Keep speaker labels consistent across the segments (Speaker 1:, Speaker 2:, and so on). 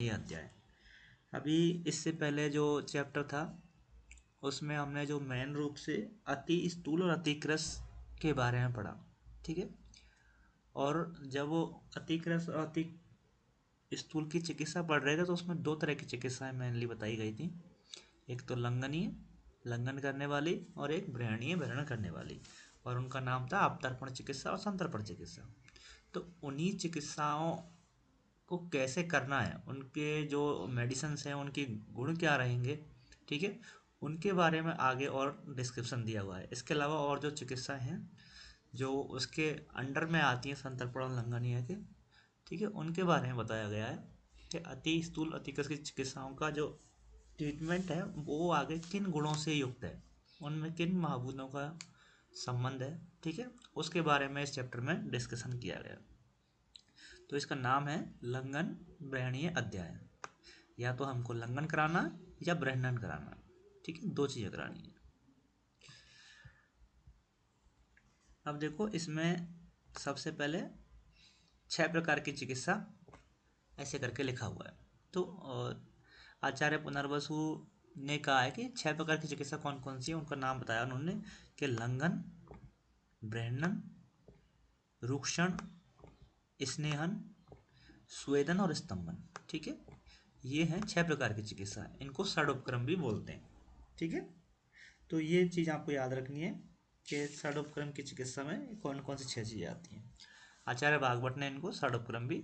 Speaker 1: ब्रहणीय अध्याय। अभी इससे पहले जो चैप्टर था उसमें हमने जो मेन रूप से अति स्थूल और अतिकृश के बारे में पढ़ा, ठीक है। और जब वो अतिकृश और अति स्थूल की चिकित्सा पढ़ रहे थे तो उसमें दो तरह की चिकित्साएं मेनली बताई गई थी। एक तो लंघनीय, लंघन करने वाली, और एक ब्रहणीय, ब्रहण करने वाली। और उनका नाम था अपतर्पण चिकित्सा और संतर्पण चिकित्सा। तो उन्हीं चिकित्साओं को कैसे करना है, उनके जो मेडिसिन हैं उनके गुण क्या रहेंगे, ठीक है, उनके बारे में आगे और डिस्क्रिप्शन दिया हुआ है। इसके अलावा और जो चिकित्साएं हैं जो उसके अंडर में आती हैं संतर्पण और लंघनीय के, ठीक है, उनके बारे में बताया गया है कि अति स्थूल अतिकृश की चिकित्साओं का जो ट्रीटमेंट है वो आगे किन गुणों से युक्त है, उनमें किन महाभूतों का संबंध है, ठीक है, उसके बारे में इस चैप्टर में डिस्कशन किया गया। तो इसका नाम है लंघन ब्रहणीय अध्याय। या तो हमको लंघन कराना या ब्रहणन कराना, ठीक है, दो चीज़ें करानी है। अब देखो इसमें सबसे पहले 6 प्रकार की चिकित्सा ऐसे करके लिखा हुआ है। तो आचार्य पुनर्वसु ने कहा है कि 6 प्रकार की चिकित्सा कौन कौन सी है, उनका नाम बताया उन्होंने कि लंघन, ब्रहणन, रूक्षण, स्नेहन, स्वेदन और स्तंभन, ठीक है। ये हैं 6 प्रकार की चिकित्सा, इनको षडोपक्रम भी बोलते हैं, ठीक है। तो ये चीज़ आपको याद रखनी है कि षडोपक्रम की चिकित्सा में कौन कौन सी 6 चीज़ें आती हैं। आचार्य भागवत ने इनको षडोपक्रम भी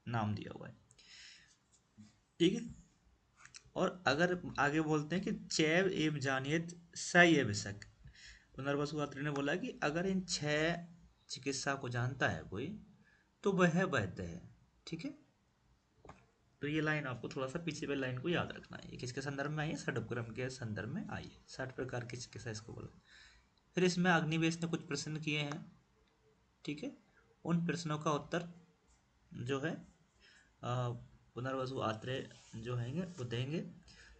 Speaker 1: नाम दिया हुआ है, ठीक है। और अगर आगे बोलते हैं कि चैव एव जानियत स एव विषक। पुनर्वसु अत्रि ने बोला कि अगर इन 6 चिकित्सा को जानता है कोई तो वह वैद्य है, ठीक है। तो ये लाइन आपको थोड़ा सा पीछे वाली लाइन को याद रखना है। ये किसके संदर्भ में आई है? षडोपक्रम के संदर्भ में आई है। 60 प्रकार की चिकित्सा इसको बोला। फिर इसमें अग्निवेश ने कुछ प्रश्न किए हैं, ठीक है। उन प्रश्नों का उत्तर जो है पुनर्वसु आत्रेय जो हैंगे वो देंगे।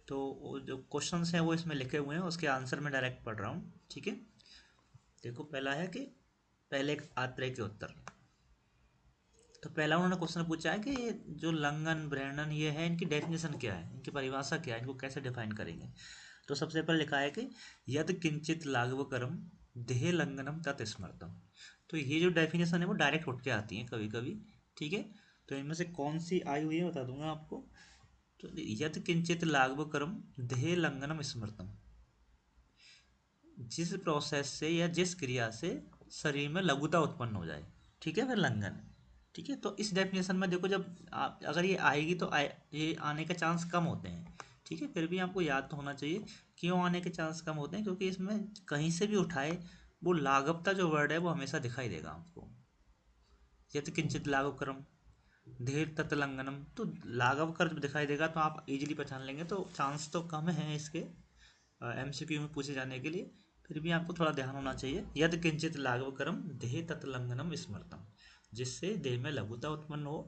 Speaker 1: तो वो जो क्वेश्चंस हैं वो इसमें लिखे हुए हैं, उसके आंसर में डायरेक्ट पढ़ रहा हूँ, ठीक है। देखो पहला है कि पहले एक आत्रेय के उत्तर। तो पहला उन्होंने क्वेश्चन पूछा है कि ये जो लंघन ब्रहणन ये है इनकी डेफिनेशन क्या है, इनकी परिभाषा क्या है, इनको कैसे डिफाइन करेंगे। तो सबसे पहले लिखा है कि यद किंचित लाघवकरम देह लंघनम तत्स्मृतम। तो ये जो डेफिनेशन है वो डायरेक्ट उठ के आती है कभी कभी, ठीक है। तो इनमें से कौन सी आई हुई है बता दूंगा आपको। तो यद किंचित लाघवकरम देह लंघनम स्मृतम, जिस प्रोसेस से या जिस क्रिया से शरीर में लघुता उत्पन्न हो जाए, ठीक है, फिर लंघन, ठीक है। तो इस डेफिनेशन में देखो जब आप अगर ये आएगी तो ये आने के चांस कम होते हैं, ठीक है। फिर भी आपको याद तो होना चाहिए क्यों आने के चांस कम होते हैं, क्योंकि इसमें कहीं से भी उठाए वो लाघवता जो वर्ड है वो हमेशा दिखाई देगा आपको। यदि किंचित लाघव करम धीर तत्लंघनम, तो लाघव कर जब दिखाई देगा तो आप इजीली पहचान लेंगे। तो चांस तो कम है इसके एमसीक्यू में पूछे जाने के लिए, फिर भी आपको थोड़ा ध्यान होना चाहिए। यद किंचित लाघव करम देह तत्लंघनम स्मृतम, जिससे देह में लघुता उत्पन्न हो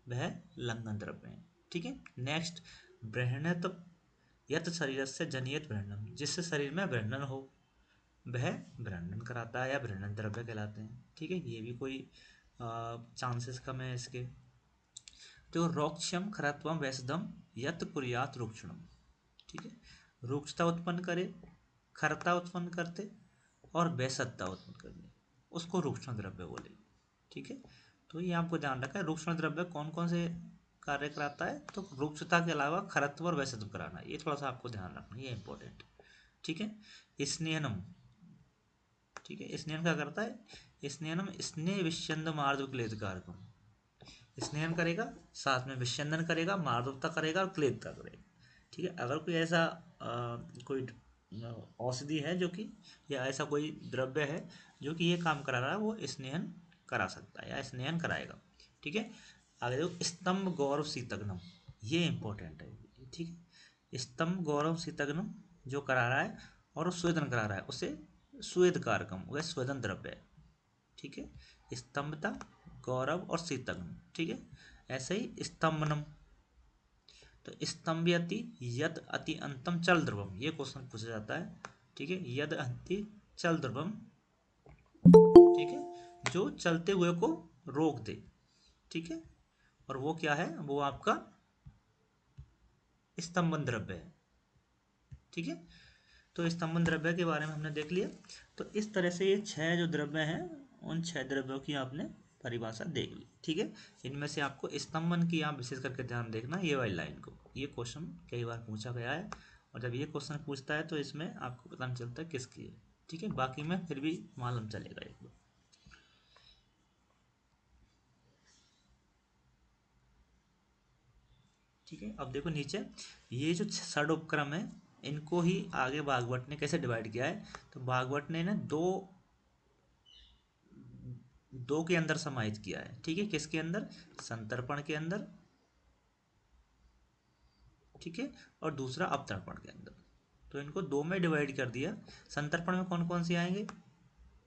Speaker 1: वह लंघन द्रव्य है, ठीक है। नेक्स्ट ब्रहणत यत शरीर से जनियत ब्रहणम, जिससे शरीर में ब्रहणन हो वह ब्रहणन कराता है या ब्रहणन द्रव्य कहलाते हैं, ठीक है। ये भी कोई चांसेस कम है इसके। तो रोक्षम खरत्वम वैसदम यत कुर्यात रुक्षणम, ठीक है। रुक्षता उत्पन्न करे, खरता उत्पन्न करते और वैसदता उत्पन्न करने, उसको रुक्षण द्रव्य बोले, ठीक है। तो ये आपको ध्यान रखना है रुक्षण द्रव्य कौन कौन से कार्य कराता है। तो रुक्षता के अलावा खरत्व और वैसत्व कराना, ये थोड़ा सा आपको ध्यान रखना, ये इंपॉर्टेंट, ठीक है। स्नेहनम, ठीक है, स्नेहन क्या करता है? स्नेहनम स्नेह विच्छंद मार्दव क्लेद कारकम, स्नेहन करेगा साथ में विच्छंदन करेगा, मार्दवता करेगा और क्लेदता करेगा, ठीक है। अगर कोई ऐसा कोई औषधि है जो कि या ऐसा कोई द्रव्य है जो कि ये काम करा रहा है वो स्नेहन करा सकता है या स्नेहन कराएगा, ठीक है। आगे देखो स्तंभ गौरव शीतग्नम, ये इंपॉर्टेंट है, ठीक है। स्तंभ गौरव शीतग्नम जो करा रहा है और स्वेदन करा रहा है उसे स्वेद कारकम, वह स्वेदन द्रव्य है, ठीक है। स्तंभता, गौरव और शीतग्न, ठीक है। ऐसे ही स्तंभनम, तो स्तंभयति यद अति अंतम चल ध्रुवम, ये क्वेश्चन पूछा जाता है, ठीक है। यद अति चल ध्रुवम, ठीक है, जो चलते हुए को रोक दे, ठीक है। और वो क्या है? वो आपका स्तंभन द्रव्य है। ठीक है, तो स्तंभन द्रव्य के बारे में हमने देख लिया। तो इस तरह से ये 6 जो द्रव्य हैं, उन 6 द्रव्यों की आपने परिभाषा देख ली। ठीक है, इनमें से आपको स्तंभन की आप विशेष करके ध्यान देखना, ये वाली लाइन को, ये क्वेश्चन कई बार पूछा गया है, और जब ये क्वेश्चन पूछता है तो इसमें आपको पता नहीं चलता किसकी है। ठीक है, बाकी में फिर भी मालूम चलेगा एक बार। ठीक है, अब देखो नीचे ये जो षड उपक्रम है, इनको ही आगे भागवत ने कैसे डिवाइड किया है। तो भागवत ने ना दो दो के अंदर समाहित किया है। ठीक है, किसके अंदर? संतर्पण के अंदर। ठीक है, और दूसरा अवतर्पण के अंदर। तो इनको दो में डिवाइड कर दिया। संतर्पण में कौन कौन सी आएंगे?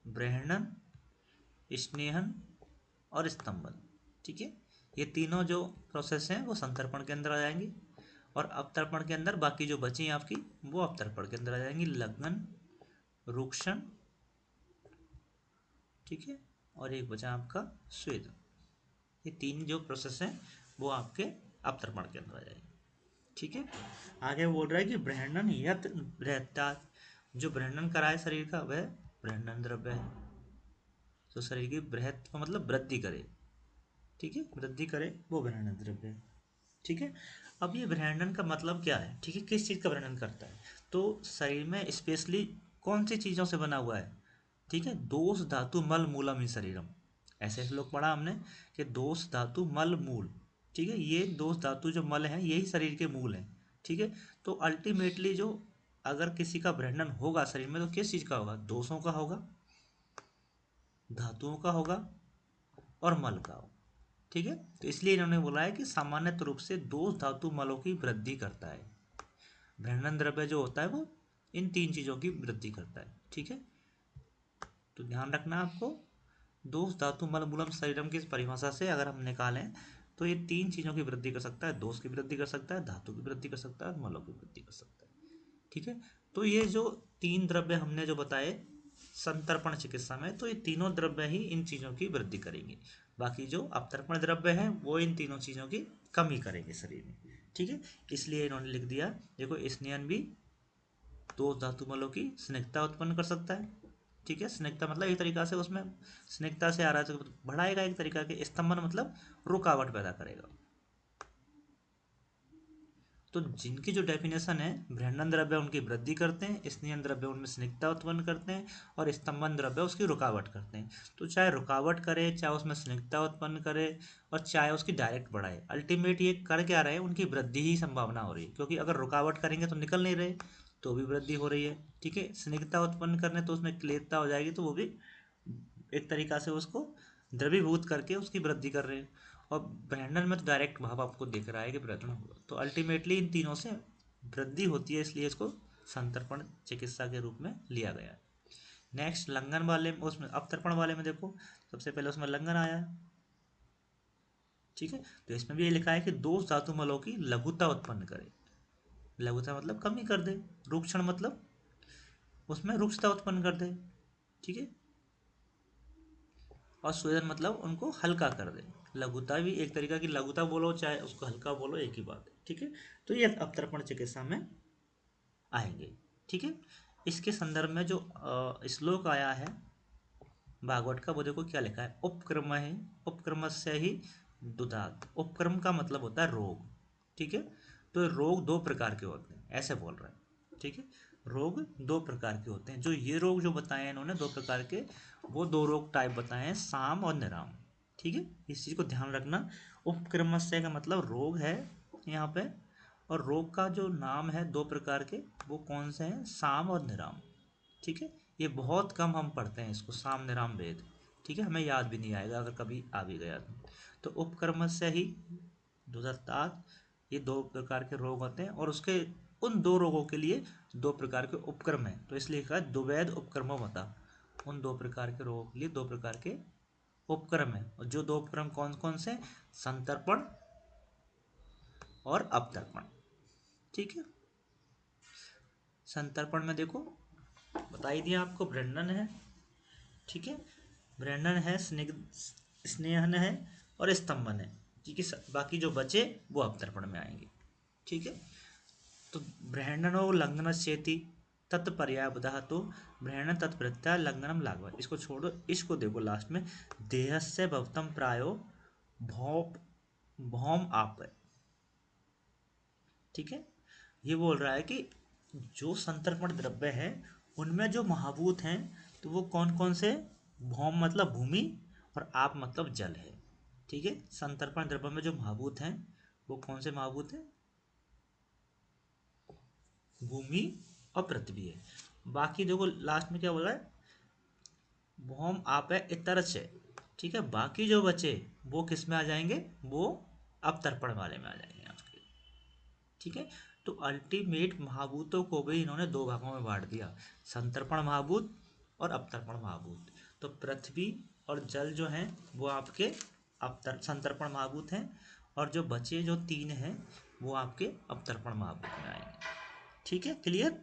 Speaker 1: ब्रहणन, स्नेहन और स्तंभन। ठीक है, ये तीनों जो प्रोसेस हैं वो संतर्पण के अंदर आ जाएंगी, और अवतर्पण के अंदर बाकी जो बची हैं आपकी, वो अवतर्पण के अंदर आ जाएंगी। लग्न, रुक्षण, ठीक है, और एक बचा आपका स्वेदन। ये तीन जो प्रोसेस हैं वो आपके अवतर्पण के अंदर आ जाएंगे। ठीक है, आगे बोल रहा है कि ब्रहणन यत रहता, जो ब्रहणन कराए शरीर का वह ब्रहणन द्रव्य है। तो शरीर की बृहत मतलब वृद्धि करे, ठीक है, वृद्धि करे, वो ब्रहणन द्रव्य है। ठीक है, अब ये ब्रहणन का मतलब क्या है? ठीक है, किस चीज़ का वर्णन करता है? तो शरीर में स्पेशली कौन सी चीज़ों से बना हुआ है? ठीक है, दोष धातु मल मूलम ही शरीरम। ऐसे श्लोक पढ़ा हमने कि दोष धातु मल मूल। ठीक है, ये दोष धातु जो मल है यही शरीर के मूल हैं। ठीक है, तो अल्टीमेटली जो अगर किसी का ब्रहणन होगा शरीर में, तो किस चीज़ का होगा? दोषों का होगा, धातुओं का होगा, और मल का होगा। ठीक है, तो इसलिए इन्होंने बोला है कि सामान्य रूप से दोष धातु मलों की वृद्धि करता है। ब्रहणन द्रव्य जो होता है वो इन तीन चीज़ों की वृद्धि करता है। ठीक है, तो ध्यान रखना आपको, दोष धातु मल मूलम शरीरम की इस परिभाषा से अगर हम निकालें तो ये तीन चीज़ों की वृद्धि कर सकता है। दोष की वृद्धि कर सकता है, धातु की वृद्धि कर सकता है, और मलों की वृद्धि कर सकता है। ठीक है, तो ये जो तीन द्रव्य हमने जो बताए संतर्पण चिकित्सा में, तो ये तीनों द्रव्य ही इन चीज़ों की वृद्धि करेंगे। बाकी जो अवतर्पण द्रव्य हैं वो इन तीनों चीज़ों की कमी करेंगे शरीर में। ठीक है, इसलिए इन्होंने लिख दिया, देखो स्नेहन भी दो धातु मलों की स्निग्धता उत्पन्न कर सकता है। ठीक है, स्निग्धता मतलब एक तरीका से उसमें स्निग्धता से आ रहा है तो बढ़ाएगा, एक तरीका के स्तंभन मतलब रुकावट पैदा करेगा। तो जिनकी जो डेफिनेशन है, ब्रहणन द्रव्य उनकी वृद्धि करते हैं, स्नेहन द्रव्य उनमें स्निग्धता उत्पन्न करते हैं, और स्तंभन द्रव्य उसकी रुकावट करते हैं। तो चाहे रुकावट करे, चाहे उसमें स्निग्धता उत्पन्न करे, और चाहे उसकी डायरेक्ट बढ़ाए, अल्टीमेट ये कर क्या रहे हैं? उनकी वृद्धि ही संभावना हो रही है, क्योंकि अगर रुकावट करेंगे तो निकल नहीं रहे, तो भी वृद्धि हो रही है। ठीक है, स्निग्धता उत्पन्न करने तो उसमें क्लियरता हो जाएगी, तो वो भी एक तरीका से उसको द्रवीभूत करके उसकी वृद्धि कर रहे हैं। और ब्रहणन में तो डायरेक्ट भाव आपको दिख रहा है कि ब्रहणन होगा, तो अल्टीमेटली इन तीनों से वृद्धि होती है, इसलिए इसको संतर्पण चिकित्सा के रूप में लिया गया है। नेक्स्ट लंघन वाले में, उसमें अवतर्पण वाले में देखो, सबसे पहले उसमें लंघन आया है। ठीक है, तो इसमें भी ये लिखा है कि दोष धातु मलों की लघुता उत्पन्न करे। लघुता मतलब कमी कर दे। रुक्षण मतलब उसमें रुक्षता उत्पन्न कर दे। ठीक है, और स्वेदन मतलब उनको हल्का कर दे। लघुता भी एक तरीका की, लघुता बोलो चाहे उसको हल्का बोलो, एक ही बात है। ठीक है, तो ये अवतर्पण चिकित्सा में आएंगे। ठीक है, इसके संदर्भ में जो श्लोक आया है भागवत का, वो देखो क्या लिखा है, उपक्रम है, उपक्रम से ही दुधात। उपक्रम का मतलब होता है रोग। ठीक है, तो रोग दो प्रकार के होते हैं, ऐसे बोल रहे हैं। ठीक है, रोग दो प्रकार के होते हैं। जो ये रोग जो बताए हैं इन्होंने दो प्रकार के, वो दो रोग टाइप बताए हैं, साम और निराम। ठीक है, इस चीज़ को ध्यान रखना। उपक्रमस्य का मतलब रोग है यहाँ पे, और रोग का जो नाम है दो प्रकार के, वो कौन से हैं? साम और निराम। ठीक है, ये बहुत कम हम पढ़ते हैं इसको, साम निराम वेद। ठीक है, हमें याद भी नहीं आएगा अगर कभी आ भी गया तो उपक्रम से ही दुधत्तात, ये दो प्रकार के रोग होते हैं, और उसके उन दो रोगों के लिए दो प्रकार के उपक्रम हैं, तो इसलिए कहा दुवैध उपक्रम बता। उन दो प्रकार के रोगों के लिए दो प्रकार के उपक्रम है, और जो दो उपक्रम कौन कौन से? संतर्पण और अवतर्पण। ठीक है, संतर्पण में देखो बता ही दिया आपको, ब्रहणन है। ठीक है, ब्रहणन है, स्नेहन है, और स्तंभन है। ठीक है, बाकी जो बचे वो अवतर्पण में आएंगे। ठीक है, तो ब्रहणनो लंघनश्चेति तत्पर्यायपदः, तो ब्रहण तत्प्रत्यय लंघनम लागव, इसको छोड़ो, इसको देखो लास्ट में, देहस्य भवतम प्रायो भौम भौम आप, ठीक है। ये बोल रहा है कि जो संतर्पण द्रव्य है उनमें जो महाभूत हैं तो वो कौन कौन से, भौम मतलब भूमि और आप मतलब जल है, ठीक है। संतर्पण द्रव्य में जो महाभूत हैं वो कौन से महाभूत हैं, भूमि और पृथ्वी है। बाकी देखो लास्ट में क्या बोल रहा है, भौम आप है इतर से, ठीक है। बाकी जो बचे वो किस में आ जाएंगे, वो अवतर्पण वाले में आ जाएंगे आपके, ठीक है। तो अल्टीमेट महाभूतों को भी इन्होंने दो भागों में बांट दिया, संतर्पण महाभूत और अवतर्पण महाभूत। तो पृथ्वी और जल जो हैं वो आपके संतर्पण महाभूत हैं, और जो बचे जो तीन हैं वो आपके अवतर्पण महाभूत में आएंगे, ठीक है। क्लियर।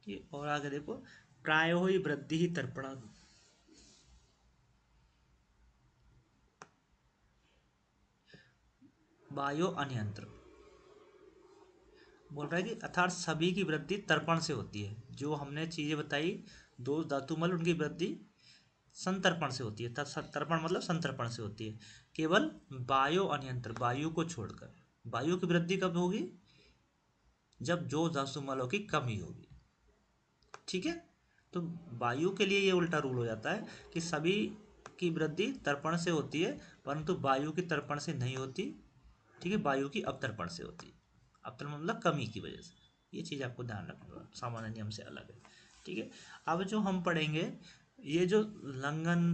Speaker 1: ये और आगे देखो, प्रायो ही वृद्धि ही तर्पण, वायु अनियंत्र, बोल रहा है कि अर्थात सभी की वृद्धि तर्पण से होती है। जो हमने चीजें बताई, दो धातुमल, उनकी वृद्धि संतर्पण से होती है। तर्पण मतलब संतर्पण से होती है, केवल वायु अनियंत्र, वायु को छोड़कर। वायु की वृद्धि कब होगी, जब जो धातुमलों की कमी होगी, ठीक है। तो वायु के लिए ये उल्टा रूल हो जाता है कि सभी की वृद्धि तर्पण से होती है, परंतु वायु की तर्पण से नहीं होती, ठीक है। वायु की अवतर्पण से होती है, अवतर्पण मतलब कमी की वजह से। ये चीज़ आपको ध्यान रखना होगा, सामान्य नियम से अलग है, ठीक है। अब जो हम पढ़ेंगे, ये जो लंघन,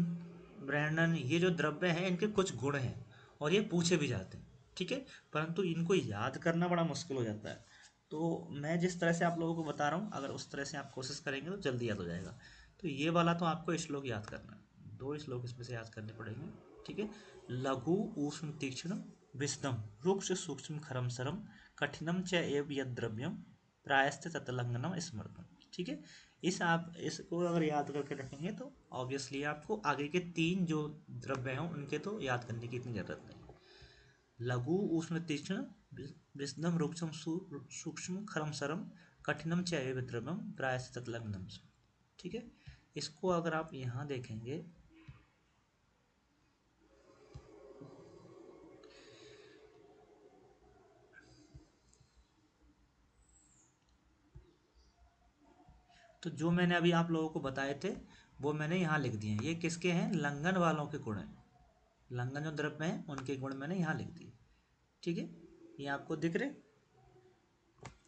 Speaker 1: ब्रहणन, ये जो द्रव्य हैं इनके कुछ गुण हैं और ये पूछे भी जाते हैं, ठीक है। परंतु इनको याद करना बड़ा मुश्किल हो जाता है। तो मैं जिस तरह से आप लोगों को बता रहा हूँ, अगर उस तरह से आप कोशिश करेंगे तो जल्दी याद हो जाएगा। तो ये वाला तो आपको श्लोक याद करना है, दो श्लोक इसमें से याद करने पड़ेंगे, ठीक है। लघु ऊष्म तीक्ष्ण विषदम रुक्ष सूक्ष्म खरम सरम कठिनम च एव यद द्रव्यम प्रायश्च तत्लंघनम स्मृतम, ठीक है। इस आप इसको अगर याद करके रखेंगे तो ऑब्वियसली आपको आगे के तीन जो द्रव्य हैं उनके तो याद करने की इतनी जरूरत नहीं। लघु उष्ण तीक्ष्ण विषदम रुक्षम सूक्ष्म खरम सरम कठिनम च एव द्रव्यम प्रायश्च तत्लंघनम, ठीक है। इसको अगर आप यहाँ देखेंगे, तो जो मैंने अभी आप लोगों को बताए थे वो मैंने यहाँ लिख दिए हैं। ये किसके हैं, लंघन वालों के गुण हैं, लंघन जो द्रव्य हैं उनके गुण मैंने यहाँ लिख दिए, ठीक है। ये आपको दिख रहे,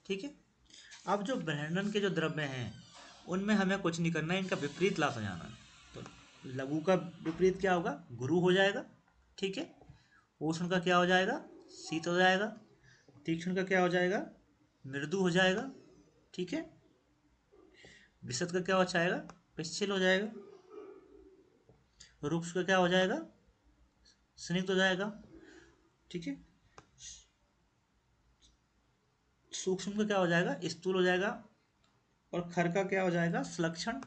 Speaker 1: ठीक है। अब जो ब्रहणन के जो द्रव्य हैं उनमें हमें कुछ नहीं करना है, इनका विपरीत ला जाना है। तो लघु का विपरीत क्या होगा, गुरु हो जाएगा, ठीक है। उष्ण का क्या हो जाएगा, शीत हो जाएगा। तीक्ष्ण का क्या हो जाएगा, मृदु हो जाएगा, ठीक है। विशद का क्या हो जाएगा, पिच्छल हो जाएगा। रुक्ष का क्या हो जाएगा, स्निग्ध हो जाएगा, ठीक है। सूक्ष्म का क्या हो जाएगा, स्थूल हो जाएगा। और खर का क्या हो जाएगा, सुलक्षण।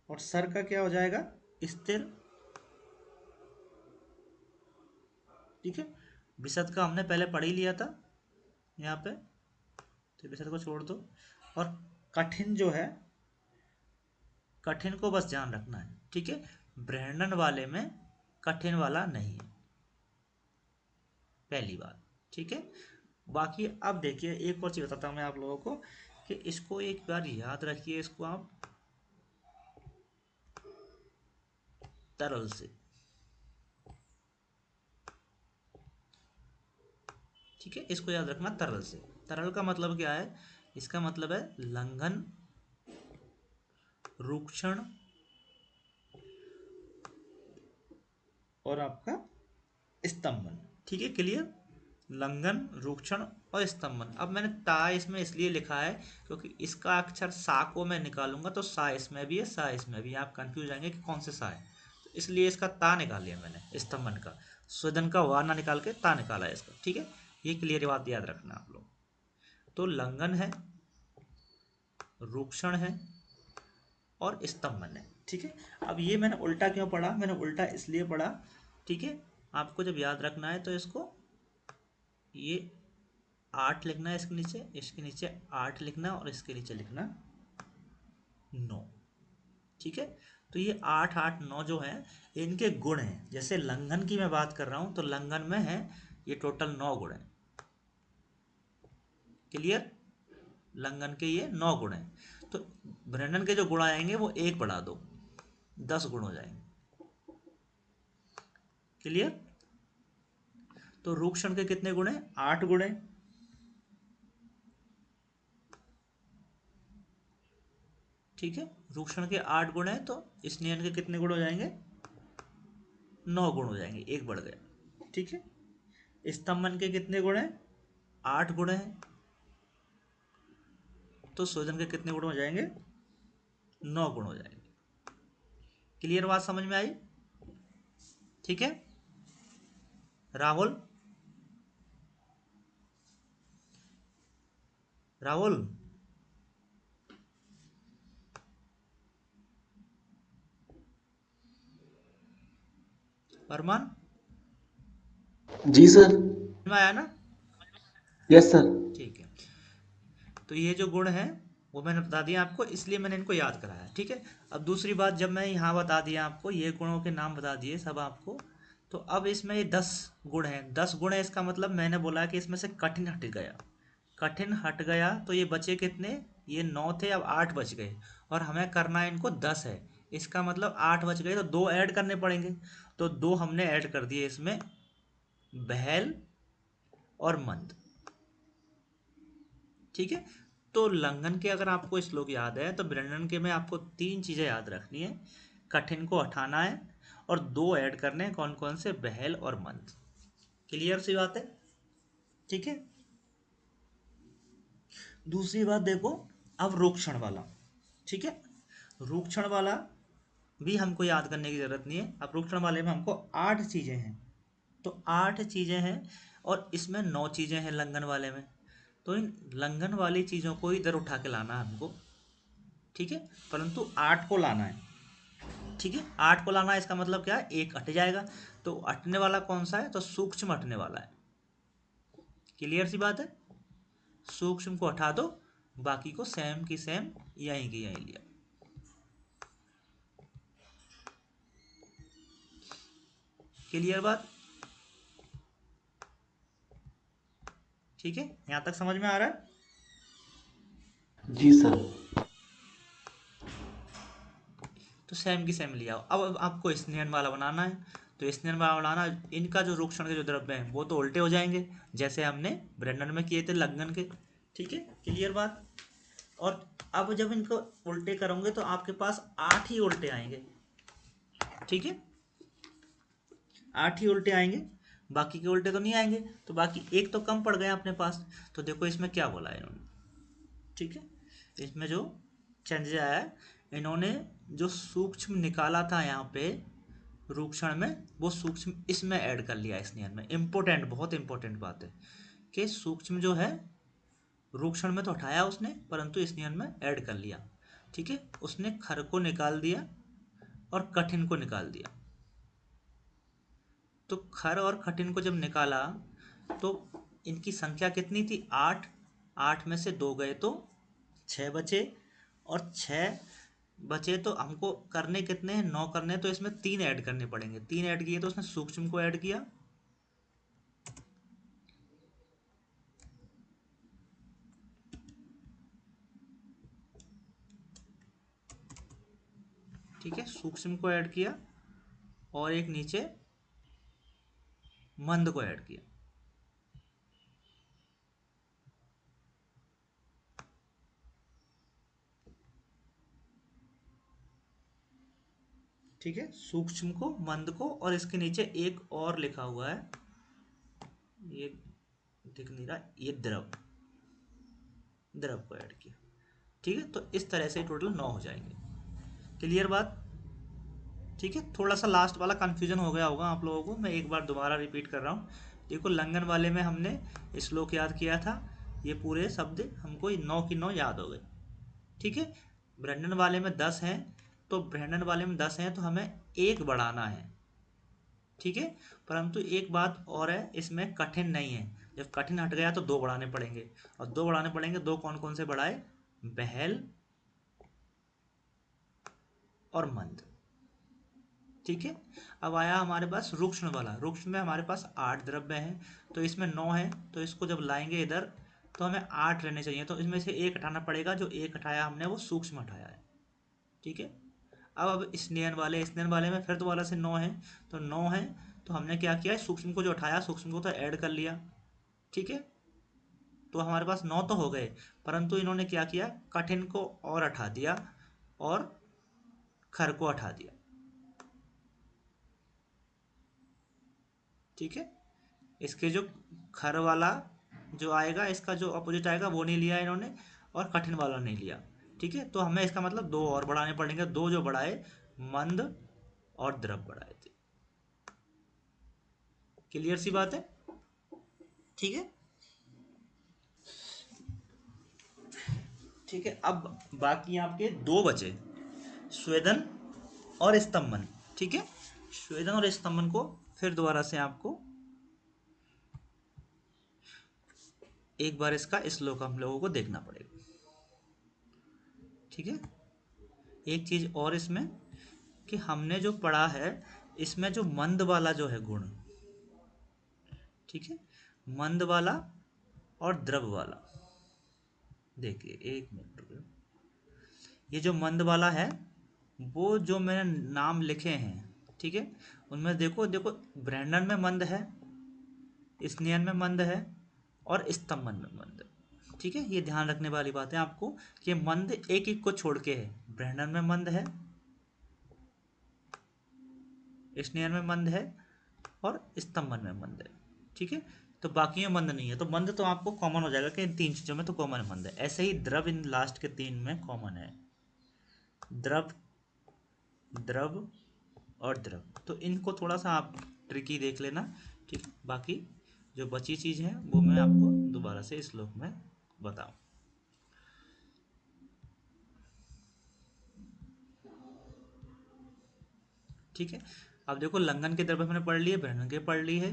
Speaker 1: और सर का क्या हो जाएगा, स्थिर, ठीक है। विशद का हमने पहले पढ़ ही लिया था यहाँ पे, तो विशद को छोड़ दो। और कठिन जो है, कठिन को बस ध्यान रखना है, ठीक है। ब्रहणन वाले में कठिन वाला नहीं है, पहली बात, ठीक है। बाकी अब देखिए एक और चीज बताता हूँ मैं आप लोगों को, कि इसको एक बार याद रखिए, इसको आप तरल से, ठीक है। इसको याद रखना तरल से। तरल का मतलब क्या है, इसका मतलब है लंघन, रूक्षण और आपका स्तंभन, ठीक है। क्लियर, लंघन, रूक्षण और स्तंभन। अब मैंने ता इसमें इसलिए लिखा है क्योंकि इसका अक्षर सा को मैं निकालूंगा तो सा इसमें भी है, सा इसमें भी है, आप कंफ्यूज आएंगे कि कौन से सा है, तो इसलिए इसका ता निकाल लिया मैंने, स्तंभन का। स्वेदन का हुआ ना निकाल के ता निकाला है इसका, ठीक है। ये क्लियर बात याद रखना आप लोग। तो लंघन है, रूक्षण है और स्तंभन है, ठीक है। अब ये मैंने उल्टा क्यों पढ़ा, मैंने उल्टा इसलिए पढ़ा, ठीक है। आपको जब याद रखना है तो इसको ये 8 लिखना है, इसके नीचे 8 लिखना और इसके नीचे लिखना 9, ठीक है। तो ये 8 8 9 जो है इनके गुण हैं। जैसे लंघन की मैं बात कर रहा हूं तो लंघन में है ये टोटल 9 गुण है। क्लियर, लंघन के ये 9 गुण हैं। तो ब्रेनन के जो गुण आएंगे वो एक बढ़ा दो, 10 गुण हो जाएंगे। क्लियर। तो रूक्षण के कितने गुण हैं, 8 गुण हैं, ठीक है। रूक्षण के 8 गुण हैं, तो स्नेहन के कितने गुण हो जाएंगे, 9 गुण हो जाएंगे, एक बढ़ गया, ठीक है। स्तंभन के कितने गुण हैं, 8 गुण हैं, तो शोधन के कितने गुण हो जाएंगे, 9 गुण हो जाएंगे। क्लियर, बात समझ में आई, ठीक है। राहुल, राहुल, अरमान,
Speaker 2: जी सर।
Speaker 1: में आया ना,
Speaker 2: यस सर।
Speaker 1: ठीक है। तो ये जो गुण है वो मैंने बता दिया आपको, इसलिए मैंने इनको याद कराया, ठीक है। अब दूसरी बात, जब मैं यहाँ बता दिया आपको, ये गुणों के नाम बता दिए सब आपको, तो अब इसमें ये 10 गुण हैं, 10 गुण है, इसका मतलब मैंने बोला कि इसमें से कठिन हट गया, कठिन हट गया, तो ये बचे कितने, ये 9 थे, अब 8 बच गए, और हमें करना है इनको 10 है। इसका मतलब 8 बच गए तो 2 ऐड करने पड़ेंगे, तो 2 हमने ऐड कर दिए इसमें, बहल और मंद, ठीक है। तो लंघन के अगर आपको श्लोक याद है तो ब्रेनन के में आपको 3 चीजें याद रखनी है, कठिन को हटाना है और 2 ऐड करने हैं, कौन कौन से, बहल और मंद। क्लियर सी बात है, ठीक है। दूसरी बात देखो, अब रूक्षण वाला, ठीक है। रूक्षण वाला भी हमको याद करने की जरूरत नहीं है। अब रूक्षण वाले में हमको 8 चीजें हैं, तो 8 चीजें हैं, और इसमें 9 चीजें हैं लंघन वाले में, तो इन लंघन वाली चीजों को इधर उठा के लाना है हमको, ठीक है। परंतु 8 को लाना है, ठीक है। 8 को लाना है, इसका मतलब क्या है, एक हट जाएगा, तो हटने वाला कौन सा है, तो सूक्ष्म हटने वाला है। क्लियर सी बात है, सूक्ष्म को हटा दो, बाकी को सेम की सेम यहीं की यहीं लिया। क्लियर बात, ठीक है, यहां तक समझ में आ रहा है।
Speaker 2: जी सर।
Speaker 1: तो सेम की सेम लिया। अब आपको स्नेहन वाला बनाना है, तो स्नेहन वाला बनाना, इनका जो रूक्षण के जो द्रव्य हैं वो तो उल्टे हो जाएंगे, जैसे हमने ब्रेंडन में किए थे लंघन के, ठीक है। क्लियर बात। और अब जब इनको उल्टे करोगे तो आपके पास 8 ही उल्टे आएंगे, ठीक है, 8 ही उल्टे आएंगे, बाकी के उल्टे तो नहीं आएंगे, तो बाकी एक तो कम पड़ गया अपने पास। तो देखो इसमें क्या बोला है इन्होंने, ठीक है। इसमें जो चेंज आया है, इन्होंने जो सूक्ष्म निकाला था यहाँ पे रूक्षण में, वो सूक्ष्म इसमें ऐड कर लिया इस नियम में। इंपॉर्टेंट, बहुत इंपॉर्टेंट बात है कि सूक्ष्म जो है रूक्षण में तो हटाया उसने, परंतु इस नियम में ऐड कर लिया, ठीक है। उसने खर को निकाल दिया और कठिन को निकाल दिया। तो खर और कठिन को जब निकाला तो इनकी संख्या कितनी थी, 8, 8 में से 2 गए तो 6 बचे, और 6 बचे तो हमको करने कितने हैं, 9 करने, तो इसमें 3 ऐड करने पड़ेंगे, 3 ऐड किए तो उसने सूक्ष्म को ऐड किया, ठीक है, सूक्ष्म को ऐड किया, और एक नीचे मंद को ऐड किया, ठीक है, सूक्ष्म को, मंद को, और इसके नीचे एक और लिखा हुआ है, ये दिख नहीं रहा, ये द्रव, द्रव को ऐड किया, ठीक है। तो इस तरह से टोटल 9 हो जाएंगे। क्लियर बात, ठीक है। थोड़ा सा लास्ट वाला कंफ्यूजन हो गया होगा आप लोगों को, मैं एक बार दोबारा रिपीट कर रहा हूँ। देखो लंघन वाले में हमने श्लोक याद किया था, ये पूरे शब्द हमको 9 की 9 याद हो गए, ठीक है। ब्रंडन वाले में 10 हैं, तो ब्रैंडन वाले में 10 हैं तो हमें एक बढ़ाना है, ठीक है। परंतु एक बात और है, इसमें कठिन नहीं है। जब कठिन हट गया तो दो बढ़ाने पड़ेंगे, और दो बढ़ाने पड़ेंगे। दो कौन कौन से बढ़ाए? बहल और मंद, ठीक है। अब आया हमारे पास रुक्ष्ण वाला। रुक्ष्ण में हमारे पास 8 द्रव्य हैं, तो इसमें 9 है, तो इसको जब लाएंगे इधर तो हमें 8 रहने चाहिए, तो इसमें से एक हटाना पड़ेगा। जो एक हटाया हमने वो सूक्ष्म हटाया है, ठीक है। अब स्नेहन वाले में फिर दोबारा से 9 है, तो 9 है, तो हमने क्या किया, सूक्ष्म को जो हटाया, सूक्ष्म को तो ऐड कर लिया, ठीक है। तो हमारे पास 9 तो हो गए, परंतु इन्होंने क्या किया, कठिन को और हटा दिया और खर को हटा दिया, ठीक है। इसके जो खर वाला जो आएगा, इसका जो अपोजिट आएगा वो नहीं लिया इन्होंने, और कठिन वाला नहीं लिया, ठीक है। तो हमें इसका मतलब दो और बढ़ाने पड़ेंगे। दो जो बढ़ाए, मंद और द्रव बढ़ाए थे। क्लियर सी बात है, ठीक है। ठीक है, अब बाकी आपके दो बचे, स्वेदन और स्तंभन, ठीक है। स्वेदन और स्तंभन को फिर दोबारा से आपको एक बार इसका श्लोक हम लोगों को देखना पड़ेगा, ठीक है। एक चीज और इसमें कि हमने जो पढ़ा है, इसमें जो मंद वाला जो है गुण, ठीक है, मंद वाला और द्रव वाला, देखिए एक मिनट रुकिए। ये जो मंद वाला है, वो जो मैंने नाम लिखे हैं, ठीक है, उनमें देखो देखो, ब्रैंडन में मंद है, स्नेहन में मंद है, और स्तंभन में मंद है, ठीक है। ये ध्यान रखने वाली बात है आपको कि मंद एक एक को छोड़ के है। ब्रैंडन में मंद है, स्नेहन में मंद है, और स्तंभन में मंद है, ठीक है। तो बाकी में मंद नहीं है, तो मंद तो आपको कॉमन हो जाएगा कि इन तीन चीजों में तो कॉमन मंद है। ऐसे ही द्रव इन लास्ट के तीन में कॉमन है, द्रव, द्रव और द्रव। तो इनको थोड़ा सा आप ट्रिकी देख लेना, ठीक। बाकी जो बची चीज है वो मैं आपको दोबारा से इस श्लोक में बताऊं, ठीक है। अब देखो, लंघन के द्रव्य हमने पढ़ लिए, भ्रमण के पढ़ ली है,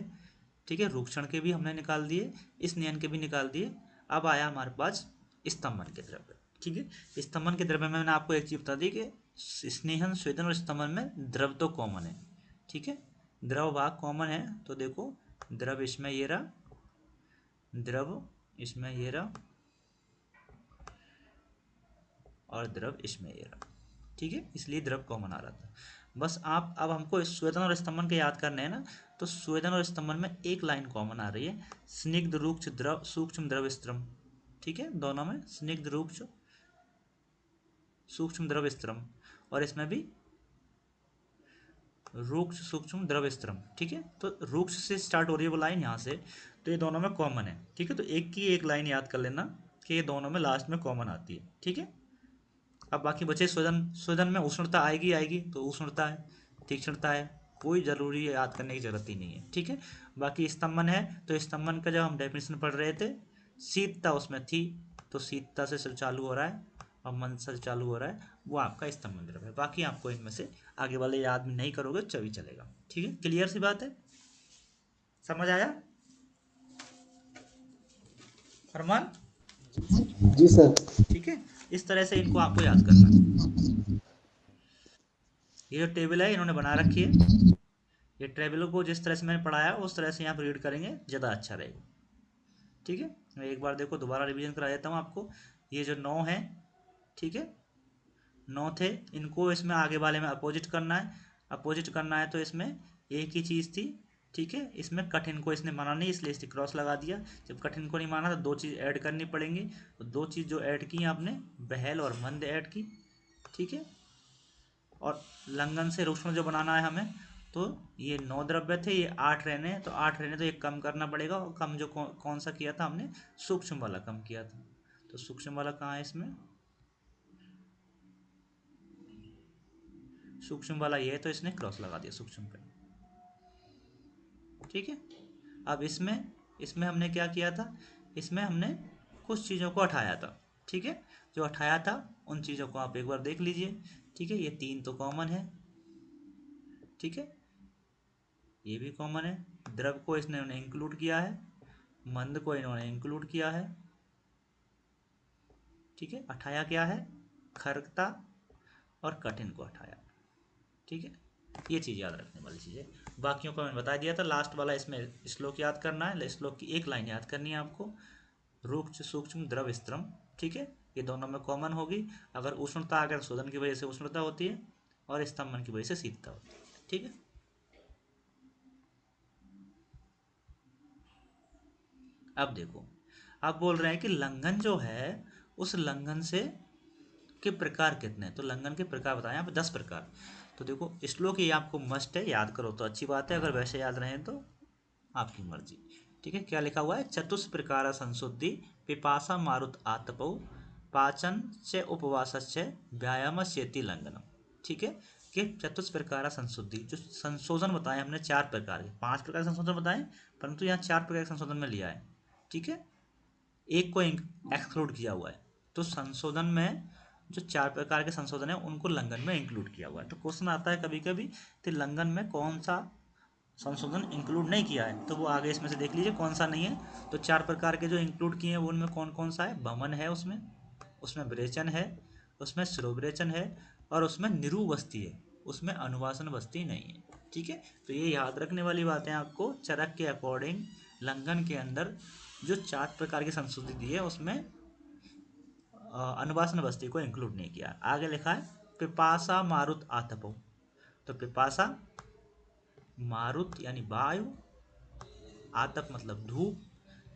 Speaker 1: ठीक है। रूक्षण के भी हमने निकाल दिए, इस नियन के भी निकाल दिए। अब आया हमारे पास स्तंभन के द्रव्य, ठीक है। स्तंभन के द्रव्य में मैंने आपको एक चीज बता दी कि स्नेहन, स्वेदन और स्तंभन में द्रव तो कॉमन है, ठीक है। द्रव भाग कॉमन है, तो देखो द्रव इसमें ये रहा, द्रव इसमें ये रहा, और द्रव इसमें ये रहा, ठीक है। इसलिए द्रव कॉमन आ रहा था। बस आप अब हमको स्वेदन और स्तंभन के याद करने हैं ना, तो स्वेदन और स्तंभन में एक लाइन कॉमन आ रही है, स्निग्ध रूक्ष द्रव सूक्ष्म द्रव स्त्रम, ठीक है। दोनों में स्निग्ध रूक्ष सूक्ष्म द्रव स्त्रम, और इसमें भी रूक्ष सूक्ष्म द्रव स्त्रम, ठीक है। तो रूक्ष से स्टार्ट हो रही है वो लाइन यहाँ से, तो ये दोनों में कॉमन है, ठीक है। तो एक की एक लाइन याद कर लेना कि ये दोनों में लास्ट में कॉमन आती है, ठीक है। अब बाकी बचे स्वेदन। स्वेदन में उष्णता आएगी आएगी, तो उष्णता है, तीक्ष्णता है, कोई जरूरी याद करने की जरूरत ही नहीं है, ठीक है। बाकी स्तंभन है, तो स्तंभन का जब हम डेफिनेशन पढ़ रहे थे, शीतता उसमें थी, तो शीतता से चालू हो रहा है, और मंद से चालू हो रहा है, वो आपका स्तंभन द्रव्य है। बाकी आपको इनमें से आगे वाले याद नहीं करोगे चभी चलेगा, ठीक है। क्लियर सी बात है, समझ आया फरमान?
Speaker 2: जी सर।
Speaker 1: ठीक है, इस तरह से इनको आपको याद करना है। ये जो टेबल है इन्होंने बना रखी है, ये टेबल को जिस तरह से मैंने पढ़ाया उस तरह से यहाँ पर रीड करेंगे, ज़्यादा अच्छा रहेगा, ठीक है। मैं एक बार देखो दोबारा रिवीजन करा देता हूँ आपको। ये जो 9 है, ठीक है, 9 थे, इनको इसमें आगे वाले में अपोजिट करना है। अपोजिट करना है तो इसमें एक ही चीज़ थी, ठीक है। इसमें कठिन को इसने माना नहीं, इसलिए इसने क्रॉस लगा दिया। जब कठिन को नहीं माना तो दो चीज़ ऐड करनी पड़ेंगी, तो दो चीज़ जो ऐड की आपने, बहल और मंद ऐड की, ठीक है। और लंघन से रुक्ष्ण जो बनाना है हमें, तो ये 9 द्रव्य थे, ये 8 रहने हैं, तो 8 रहने तो एक कम करना पड़ेगा, और कम जो कौन सा किया था हमने, सूक्ष्म वाला कम किया था। तो सूक्ष्म वाला कहाँ है इसमें, सूक्ष्म वाला ये है, तो इसने क्रॉस लगा दिया सूक्ष्म पे, ठीक है। अब इसमें इसमें हमने क्या किया था, इसमें हमने कुछ चीज़ों को हटाया था, ठीक है। जो हटाया था उन चीज़ों को आप एक बार देख लीजिए। ठीक है, ये 3 तो कॉमन है। ठीक है, ये भी कॉमन है। द्रव को इन्होंने इंक्लूड किया है, मंद को इन्होंने इंक्लूड किया है। ठीक है, हटाया क्या है, खरकता और कठिन को हटाया। ठीक है, ये चीज़ याद रखने वाली चीज़ है। बाकियों को मैंने बता दिया था। लास्ट वाला इसमें श्लोक याद करना है, श्लोक की एक लाइन याद करनी है आपको। रूक्ष सूक्ष्म द्रव स्त्रम। ठीक है, ये दोनों में कॉमन होगी। अगर उष्णता अगर शोधन की वजह से उष्णता होती है और स्तंभन की वजह से शीतलता होती है। ठीक है, अब देखो, अब बोल रहे हैं कि लंघन जो है उस लंघन से के प्रकार कितने हैं। तो लंघन के प्रकार बताएं यहाँ पे 10 प्रकार। तो देखो, श्लोक ये आपको मस्ट है, याद करो तो अच्छी बात है, अगर वैसे याद रहे तो आपकी मर्जी। ठीक है, क्या लिखा हुआ है, चतुष्प्रकार संशुद्धि पिपासा मारुत आतपौ पाचन से उपवास से व्यायाम चेती लंघनम। ठीक है, कि चतुष्प्रकार संशुद्धि, जो संशोधन बताए हमने 4 प्रकार के, 5 प्रकार के संशोधन बताए, परंतु यहाँ 4 प्रकार के संशोधन में लिया है। ठीक है, एक को एक्सक्लूड किया हुआ है। तो संशोधन में जो 4 प्रकार के संशोधन है उनको लंघन में इंक्लूड किया हुआ है। तो क्वेश्चन आता है कभी कभी, तो लंघन में कौन सा संशोधन इंक्लूड नहीं किया है, तो वो आगे इसमें से देख लीजिए कौन सा नहीं है। तो 4 प्रकार के जो इंक्लूड किए हैं वो उनमें कौन कौन सा है, भमन है, उसमें उसमें विरेचन है, उसमें शिरोविरेचन है, और उसमें निरुबस्ती है, उसमें अनुवासन बस्ती नहीं है। ठीक है, तो ये याद रखने वाली बातें आपको। चरक के अकॉर्डिंग लंघन के अंदर जो 4 प्रकार की संस्कृति दी है उसमें अनुवासन बस्ती को इंक्लूड नहीं किया। आगे लिखा है पिपासा मारुत आतपो। तो पिपासा, मारुत यानी वायु, आतप मतलब धूप।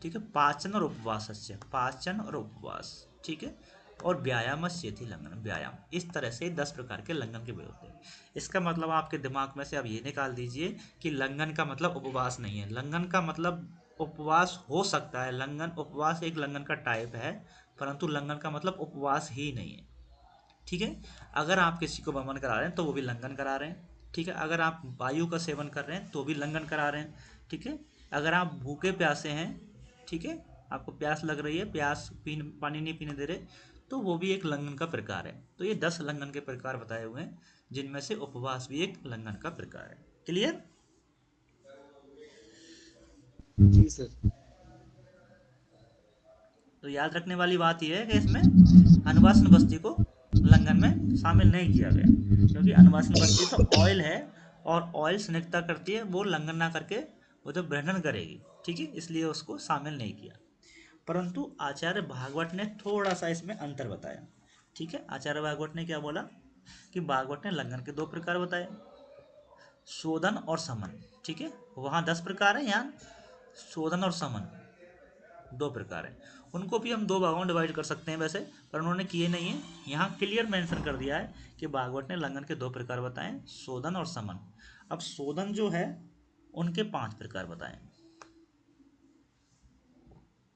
Speaker 1: ठीक है, पाचन और उपवास से, पाचन और उपवास। ठीक है, और व्यायाम थी लंघन, व्यायाम। इस तरह से 10 प्रकार के लंघन के वे होते हैं। इसका मतलब आपके दिमाग में से अब ये निकाल दीजिए कि लंघन का मतलब उपवास नहीं है। लंघन का मतलब उपवास हो सकता है, लंघन उपवास एक लंघन का टाइप है, परंतु लंघन का मतलब उपवास ही नहीं है। ठीक है, अगर आप किसी को वमन करा रहे हैं तो वो भी लंघन करा रहे हैं। ठीक है, अगर आप वायु का सेवन कर रहे हैं तो भी लंघन करा रहे हैं। ठीक है, अगर आप भूखे प्यासे हैं, ठीक है, आपको प्यास लग रही है, पानी नहीं पीने दे रहे, तो वो भी एक लंघन का प्रकार है। तो ये 10 लंघन के प्रकार बताए हुए हैं, जिनमें से उपवास भी एक लंघन का प्रकार है। क्लियर?
Speaker 2: जी सर।
Speaker 1: तो याद रखने वाली बात यह है कि इसमें अनुवासन बस्ती को लंघन में शामिल नहीं किया गया, क्योंकि अनुवासन बस्ती तो ऑयल है, और ऑयल स्निग्धता करती है, वो लंघन ना करके वो तो ग्रहण करेगी। ठीक है, इसलिए उसको शामिल नहीं किया। परंतु आचार्य भागवत ने थोड़ा सा इसमें अंतर बताया। ठीक है, आचार्य भागवत ने क्या बोला कि भागवत ने लंघन के 2 प्रकार बताए, शोधन और समन। ठीक है, वहाँ 10 प्रकार है, यहाँ शोधन और समन 2 प्रकार है। उनको भी हम 2 भागों में डिवाइड कर सकते हैं वैसे, पर उन्होंने किए नहीं है। यहाँ क्लियर मेंशन कर दिया है कि भागवत ने लंघन के 2 प्रकार बताए, शोधन और समन। अब शोधन जो है उनके 5 प्रकार बताए।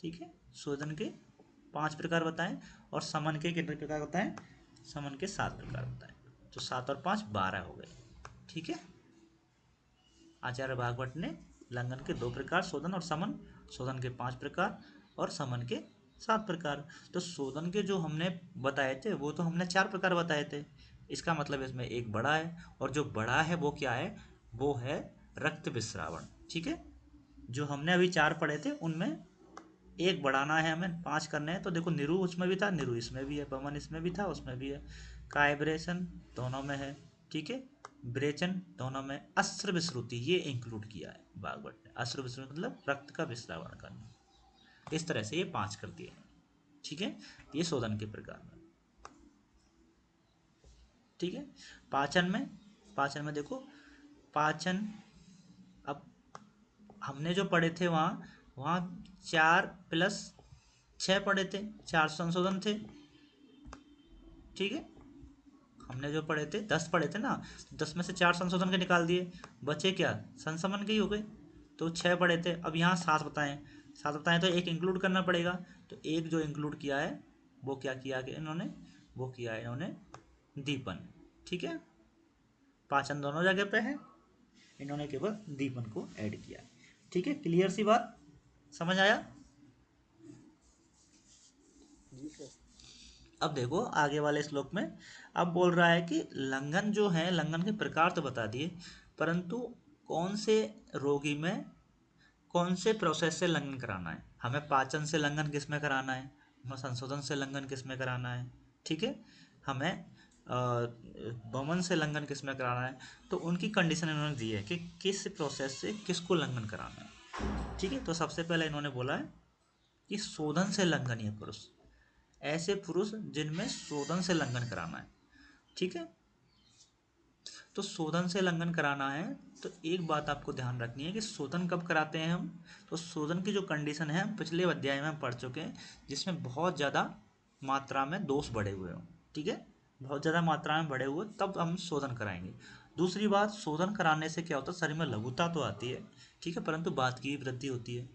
Speaker 1: ठीक है, शोधन के 5 प्रकार बताएं, और समन के कितने प्रकार बताएं, समन के 7 प्रकार बताएं। तो 7 और 5 12 हो गए। ठीक है, आचार्य भागवत ने लंघन के 2 प्रकार, शोधन और समन, शोधन के 5 प्रकार और समन के 7 प्रकार। तो शोधन के जो हमने बताए थे वो तो हमने 4 प्रकार बताए थे। इसका मतलब इसमें एक बड़ा है, और जो बड़ा है वो क्या है, वो है रक्त विस्रावण। ठीक है, जो हमने अभी 4 पढ़े थे उनमें एक बढ़ाना है, हमें 5 करने हैं। तो देखो, निरु उसमें भी था, निरु इसमें भी है, पवन इसमें भी था, उसमें भी है, कायब्रेशन दोनों में है। ठीक है, ब्रेचन दोनों में, अस्त्र विश्रुति ये इंक्लूड किया है भागवत ने। अस्त्र विश्रुति मतलब रक्त का विश्रावण करना। इस तरह से ये 5 कर दिए हैं। ठीक है, ये शोधन के प्रकार में। ठीक है, पाचन में, पाचन में देखो, पाचन, अब हमने जो पढ़े थे वहाँ, वहाँ 4 प्लस 6 पढ़े थे, 4 संशोधन थे। ठीक है, हमने जो पढ़े थे 10 पढ़े थे ना, 10 में से 4 संशोधन के निकाल दिए, बचे क्या, संसमन के ही हो गए। तो 6 पढ़े थे, अब यहाँ 7 बताएं, 7 बताएं तो एक इंक्लूड करना पड़ेगा। तो एक जो इंक्लूड किया है वो क्या किया कि इन्होंने, वो किया है इन्होंने दीपन। ठीक है, पाचन दोनों जगह पे है, इन्होंने केवल दीपन को ऐड किया। ठीक है, क्लियर सी बात, समझ आया?
Speaker 2: जी सर।
Speaker 1: अब देखो आगे वाले श्लोक में अब बोल रहा है कि लंघन जो है, लंघन के प्रकार तो बता दिए, परंतु कौन से रोगी में कौन से प्रोसेस से लंघन कराना है। हमें पाचन से लंघन किस में कराना है, हमें संशोधन से लंघन किस में कराना है, ठीक है, हमें वमन से लंघन किस में कराना है। तो उनकी कंडीशन इन्होंने दी है कि किस प्रोसेस से किसको लंघन कराना है, ठीक है। तो सबसे पहले इन्होंने बोला है कि शोधन से लंघनीय पुरुष, ऐसे पुरुष जिनमें शोधन से लंघन कराना है, ठीक है। तो शोधन से लंघन कराना है तो एक बात आपको ध्यान रखनी है कि शोधन कब कराते हैं हम। तो शोधन की जो कंडीशन है हम पिछले अध्याय में हम पढ़ चुके हैं, जिसमें बहुत ज़्यादा मात्रा में दोष बढ़े हुए हों, ठीक है, बहुत ज़्यादा मात्रा में बढ़े हुए तब हम शोधन कराएंगे। दूसरी बात, शोधन कराने से क्या होता है, शरीर में लघुता तो आती है, ठीक है, परंतु बात की भी वृद्धि होती है,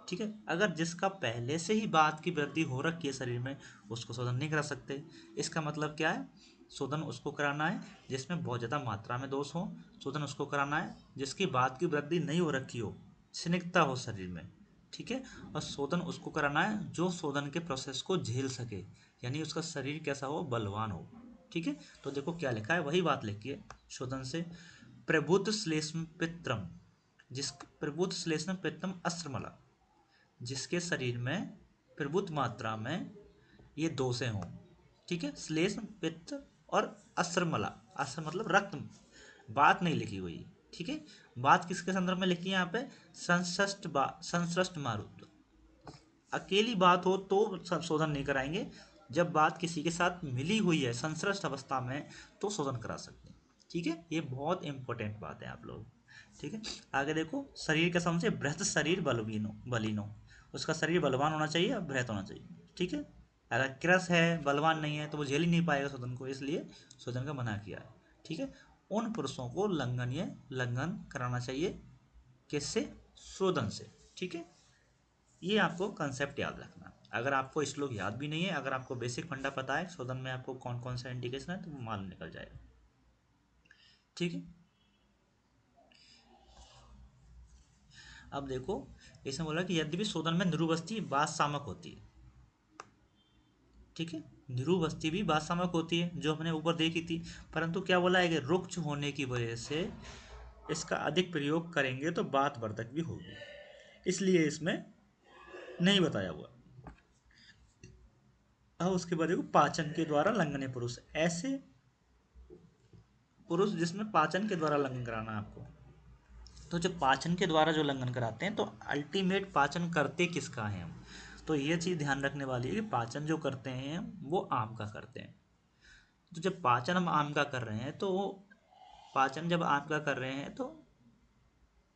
Speaker 1: ठीक है। अगर जिसका पहले से ही बात की वृद्धि हो रखी है शरीर में, उसको शोधन नहीं करा सकते। इसका मतलब क्या है, शोधन उसको कराना है जिसमें बहुत ज़्यादा मात्रा में दोष हो, शोधन उसको कराना है जिसकी बात की वृद्धि नहीं हो रखी हो, स्निग्धता हो शरीर में, ठीक है। और शोधन उसको कराना है जो शोधन के प्रोसेस को झेल सके, यानी उसका शरीर कैसा हो, बलवान हो, ठीक है। तो देखो क्या लिखा है, वही बात लिखी है शोधन से। प्रबुद्ध श्लेष्म पित्रम, जिस प्रबुद्ध श्लेष्म पित्रम अस्त्रमला, जिसके शरीर में प्रभुत मात्रा में ये दोषें हों, ठीक है, श्लेष पित्त और अस्त्रमला, अस्त्र मतलब रक्त। बात नहीं लिखी हुई, ठीक है, बात किसके संदर्भ में लिखी है यहाँ पे, संश्रेष्ठ मारुत। अकेली बात हो तो शोधन नहीं कराएंगे, जब बात किसी के साथ मिली हुई है संश्रेष्ठ अवस्था में तो शोधन करा सकते हैं, ठीक है। ये बहुत इंपॉर्टेंट बात है आप लोग, ठीक है। आगे देखो, शरीर का समझे, बृहत शरीर बलवीनो बलिनो, उसका शरीर बलवान होना चाहिए और बृहत होना चाहिए, ठीक है। अगर कृस है, बलवान नहीं है, तो वो झेल ही नहीं पाएगा शोधन को, इसलिए शोधन का मना किया है, ठीक है। उन पुरुषों को लंघन कराना चाहिए, किससे, शोधन से, ठीक है। ये आपको कंसेप्ट याद रखना। अगर आपको श्लोक याद भी नहीं है, अगर आपको बेसिक फंडा पता है शोधन में आपको कौन कौन सा इंडिकेशन है, तो वो मालूम निकल जाएगा, ठीक है। अब देखो, इसमें बोला कि यद्यपि शोधन में निरुबस्ती बात सामक होती है, ठीक है, निरुबस्ती भी बात सामक होती है जो हमने ऊपर देखी थी, परंतु क्या बोला है कि रुक्ष होने की वजह से इसका अधिक प्रयोग करेंगे तो बात वर्धक भी होगी, इसलिए इसमें नहीं बताया हुआ। अब उसके बाद देखो, पाचन के द्वारा लंघनीय पुरुष, ऐसे पुरुष जिसमें पाचन के द्वारा लंघन कराना है आपको। तो जो पाचन के द्वारा जो लंघन कराते हैं, तो अल्टीमेट पाचन करते किसका है हम, तो ये चीज़ ध्यान रखने वाली है कि पाचन जो करते हैं वो आम का करते हैं। तो जब पाचन हम आम का कर रहे हैं, तो पाचन जब आम का कर रहे हैं तो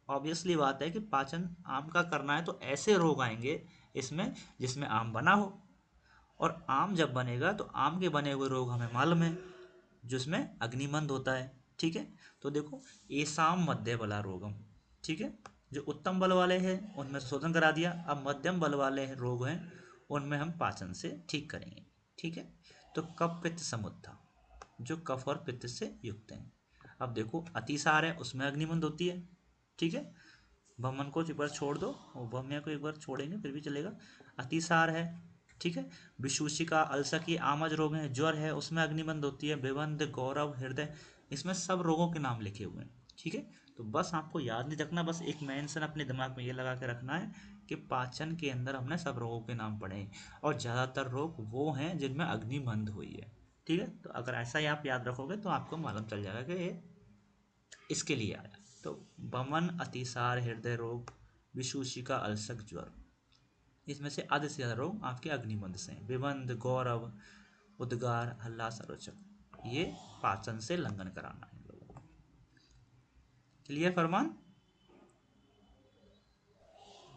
Speaker 1: ऑब्वियसली बात है कि पाचन आम का करना है, तो ऐसे रोग आएंगे इसमें जिसमें आम बना हो, और आम जब बनेगा तो आम के बने हुए रोग हमें मालूम है, जिसमें अग्निमंद होता है, ठीक है। तो देखो, एसाम मध्य बला रोगम, ठीक है, जो उत्तम बल वाले हैं उनमें शोधन करा दिया, अब मध्यम बल वाले रोग हैं उनमें हम पाचन से ठीक करेंगे, ठीक है। तो कफ पित्त समुत्था, जो कफ और पित्त से युक्त हैं। अब देखो, अतिसार है, उसमें अग्निमंद होती है, ठीक है, वमन को एक बार छोड़ दो, और वम्य को एक बार छोड़ेंगे फिर भी चलेगा। अतिसार है, ठीक है, विशूषिका, अल्सर, आमज रोग है, ज्वर है, उसमें अग्निमंद होती है, बेबंद, गौरव, हृदय, इसमें सब रोगों के नाम लिखे हुए हैं, ठीक है। तो बस आपको याद नहीं रखना, बस एक मेंशन अपने दिमाग में ये लगा के रखना है कि पाचन के अंदर हमने सब रोगों के नाम पढ़े हैं, और ज़्यादातर रोग वो हैं जिनमें अग्निमंद हुई है, ठीक है। तो अगर ऐसा ही आप याद रखोगे तो आपको मालूम चल जाएगा कि ये इसके लिए आया। तो वमन, अतिसार, हृदय रोग, विशूषिका, अल्सक, ज्वर, इसमें से आधे से ज़्यादा रोग आपके अग्निमंद से हैं। विबंध, गौरव, उद्गार, हल्ला, सरोचक, ये पाचन से लंघन कराना है लोगों को। क्लियर फरमान।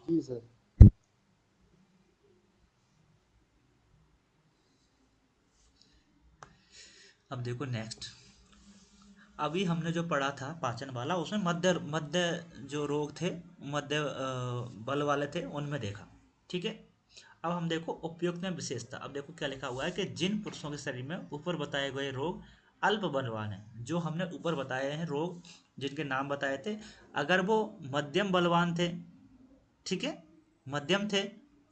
Speaker 2: जी सर।
Speaker 1: अब देखो नेक्स्ट, अभी हमने जो पढ़ा था पाचन वाला, उसमें मध्य मध्य जो रोग थे, मध्य बल वाले थे, उनमें देखा, ठीक है। अब हम देखो उपयुक्त में विशेषता। अब देखो क्या लिखा हुआ है कि जिन पुरुषों के शरीर में ऊपर बताए गए रोग अल्प बलवान हैं, जो हमने ऊपर बताए हैं रोग जिनके नाम बताए थे, अगर वो मध्यम बलवान थे, ठीक है, मध्यम थे,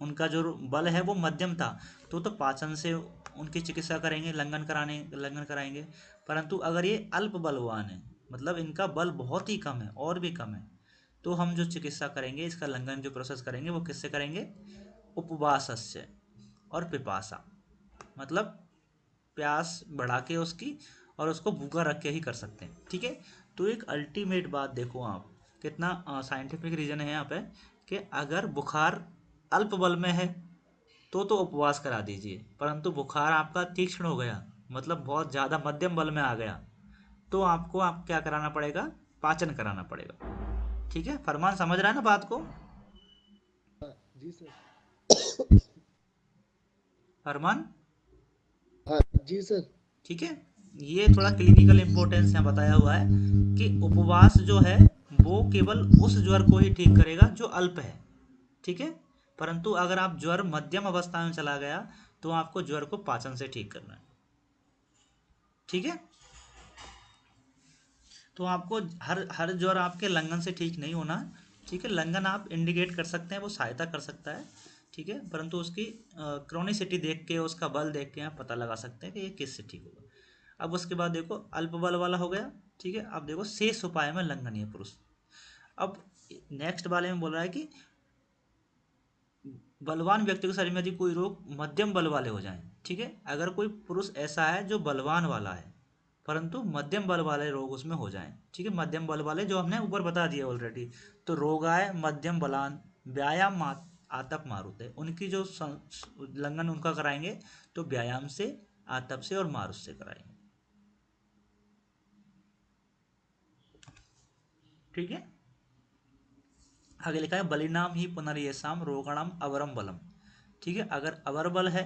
Speaker 1: उनका जो बल है वो मध्यम था, तो पाचन से उनकी चिकित्सा करेंगे, लंघन कराएंगे। परंतु अगर ये अल्प बलवान है, मतलब इनका बल बहुत ही कम है और भी कम है, तो हम जो चिकित्सा करेंगे, इसका लंघन जो प्रोसेस करेंगे वो किससे करेंगे? उपवासस्य और पिपासा, मतलब प्यास बढ़ा के उसकी और उसको भूखा रख के ही कर सकते हैं। ठीक है, तो एक अल्टीमेट बात देखो आप, कितना साइंटिफिक रीजन है यहाँ पे, कि अगर बुखार अल्प बल में है तो उपवास करा दीजिए, परंतु बुखार आपका तीक्ष्ण हो गया, मतलब बहुत ज़्यादा मध्यम बल में आ गया, तो आपको आप क्या कराना पड़ेगा? पाचन कराना पड़ेगा। ठीक है, फरमान समझ रहा है ना बात को?
Speaker 2: हाँ जी सर।
Speaker 1: फरमान,
Speaker 2: हाँ जी सर।
Speaker 1: ठीक है, ये थोड़ा क्लिनिकल इंपॉर्टेंस यहाँ बताया हुआ है कि उपवास जो है वो केवल उस ज्वर को ही ठीक करेगा जो अल्प है। ठीक है, परंतु अगर आप ज्वर मध्यम अवस्था में चला गया तो आपको ज्वर को पाचन से ठीक करना है। ठीक है, तो आपको हर हर ज्वर आपके लंघन से ठीक नहीं होना। ठीक है, लंघन आप इंडिकेट कर सकते हैं, वो सहायता कर सकता है। ठीक है, परंतु उसकी क्रोनिसिटी देख के, उसका बल देख के आप पता लगा सकते हैं कि ये किससे ठीक होगा। अब उसके बाद देखो, अल्प बल वाला हो गया। ठीक है, अब देखो शेष उपाय में लंघनीय पुरुष। अब नेक्स्ट वाले में बोल रहा है कि बलवान व्यक्ति के शरीर में यदि कोई रोग मध्यम बल वाले हो जाएं। ठीक है, अगर कोई पुरुष ऐसा है जो बलवान वाला है परंतु मध्यम बल वाले रोग उसमें हो जाएं। ठीक है, मध्यम बल वाले जो हमने ऊपर बता दिए ऑलरेडी, तो रोगाय मध्यम बलान व्यायाम आतप मारुत है, उनकी जो लंघन उनका कराएंगे तो व्यायाम से, आतप से और मारुत से कराएंगे। ठीक है, आगे लिखा है बलिनाम ही पुनर्येषाम रोगणम अवरम बलम। ठीक है, अगर अवर बल है,